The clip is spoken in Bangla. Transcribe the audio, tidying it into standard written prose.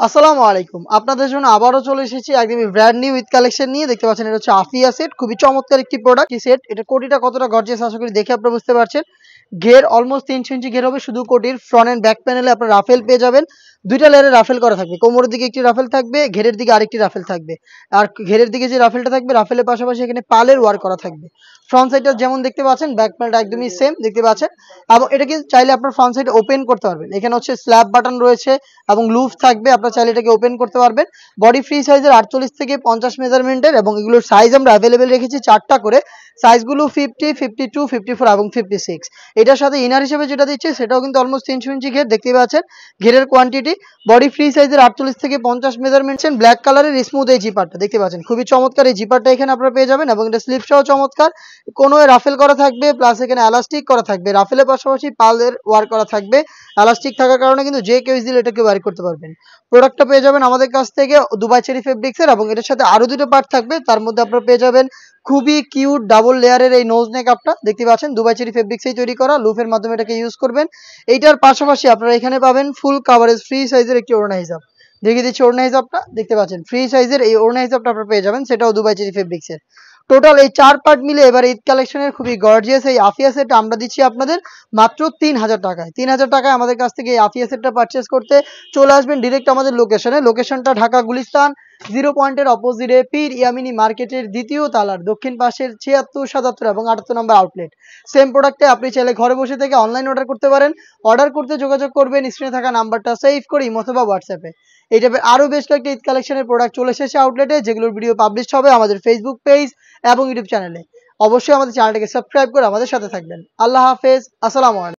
আসসালামু আলাইকুম। আপনাদের জন্য আবারও চলে এসেছি একদমই ব্র্যান্ড নিউ ঈদ কালেকশন নিয়ে। দেখতে পাচ্ছেন এটা হচ্ছে আফিয়া সেট। খুবই চমৎকার একটি প্রোডাক্ট সেট। এটা কোটিটা কতটা গর্জিয়াস আশা করি দেখে আপনারা বুঝতে পারছেন। ঘের অলমোস্ট ৩০০ ইঞ্চি ঘের হবে শুধু কোটির। ফ্রন্ট এন্ড ব্যাক প্যানেলে আপনারা রাফেল পেয়ে যাবেন। ২ টা লেয়ারে রাফেল করা থাকবে। কোমরের দিকে একটি রাফেল থাকবে, ঘেরের দিকে আরেকটি রাফেল থাকবে। আর ঘেরের দিকে যে রাফেলটা থাকবে, রাফেলের পাশাপাশি এখানে পালের ওয়ার্ক করা থাকবে। ফ্রন্ট সাইডটা যেমন দেখতে পাচ্ছেন, ব্যাক প্যানেলটা একদমই সেম দেখতে পাচ্ছেন। এবং এটা কিন্তু চাইলে আপনার ফ্রন্ট সাইড ওপেন করতে পারবেন। এখানে হচ্ছে স্ল্যাব বাটন রয়েছে এবং লুপ থাকবে। আপনারা চাইলে এটাকে ওপেন করতে পারবেন। বডি ফ্রি সাইজের ৪৮ থেকে ৫০ মেজারমেন্টের এবং এগুলোর সাইজ আমরা অ্যাভেলেবেল রেখেছি ৪টা করে। সাইজগুলো 50, 52, 54 এবং 56। এটার সাথে ইনার হিসেবে যেটা দিচ্ছে সেটাও কিন্তু অলমোস্ট ৩০০ ইঞ্চি ঘের দেখতেই পাচ্ছেন। ঘেরের কোয়ান্টিটি বডি ফ্রি সাইজের ৪৮ থেকে ৫০ মেজারমেন্ট। ব্ল্যাক কালারের স্মুথ এই জিপারটা দেখতে পাচ্ছেন। খুবই চমৎকার এই জিপারটা এখানে আপনারা পেয়ে যাবেন এবং এটা স্লিপসটাও চমৎকার। কোনো রাফেল করা থাকবে প্লাস এখানে এলাস্টিক করা থাকবে। রাফেলের পাশাপাশি পালের ওয়ার্ক করা থাকবে। এলাস্টিক থাকার কারণে কিন্তু যে কেউ ইজিলি এটাকে ওয়ারি করতে পারবেন। প্রোডাক্টটা পেয়ে যাবেন আমাদের কাছ থেকে দুবাই চেরি ফেব্রিক্সের এবং এটার সাথে আরো ২ টো পার্ট থাকবে। তার মধ্যে আপনারা পেয়ে যাবেন খুবই কিউট ডাবল লেয়ারের এই নোজ নেক আপটা দেখতে পাচ্ছেন দুবাই চেরি ফেব্রিক্সেই তৈরি করা। লুফের মাধ্যমে এটাকে ইউজ করবেন। এইটার পাশাপাশি আপনারা এখানে পাবেন ফুল কাভারেজ ফ্রি সাইজের একটি ওড়না হিজাব। দেখিয়ে দিচ্ছি ওড়না হিজাবটা দেখতে পাচ্ছেন। ফ্রি সাইজের এই ওড়না হিজাবটা আপনারা পেয়ে যাবেন, সেটাও দুবাই চেরি ফেব্রিক্সের। টোটাল এই ৪ পার্ট মিলে এবার ঈদ কালেকশনের খুবই গর্জিয়াস এই আফিয়া সেটটা আমরা দিচ্ছি আপনাদের মাত্র ৩০০০ টাকায়। ৩০০০ টাকায় আমাদের কাছ থেকে এই আফিয়া সেটটা পারচেজ করতে চলে আসবেন ডিরেক্ট আমাদের লোকেশনে। লোকেশনটা ঢাকা গুলিস্তান 0 পয়েন্টের অপোজিটে পীর ইয়ামিনী মার্কেটের ২য় তালার দক্ষিণ পাশের ৭৬, ৭৭ এবং ৭৮ নম্বর আউটলেট। সেম প্রোডাক্টে আপনি চাইলে ঘরে বসে থেকে অনলাইন অর্ডার করতে পারেন। অর্ডার করতে যোগাযোগ করবেন স্ক্রিনে থাকা নাম্বারটা সেভ করে ইমো অথবা হোয়াটসঅ্যাপে। এই টাইপের আরও বেশ কয়েকটি ঈদ কালেকশনের প্রোডাক্ট চলে এসেছে আউটলেটে, যেগুলোর ভিডিও পাবলিশ হবে আমাদের ফেসবুক পেজ এবং ইউটিউব চ্যানেলে। অবশ্যই আমাদের চ্যানেলটাকে সাবস্ক্রাইব করে আমাদের সাথে থাকবেন। আল্লাহ হাফেজ, আসসালামু আলাইকুম।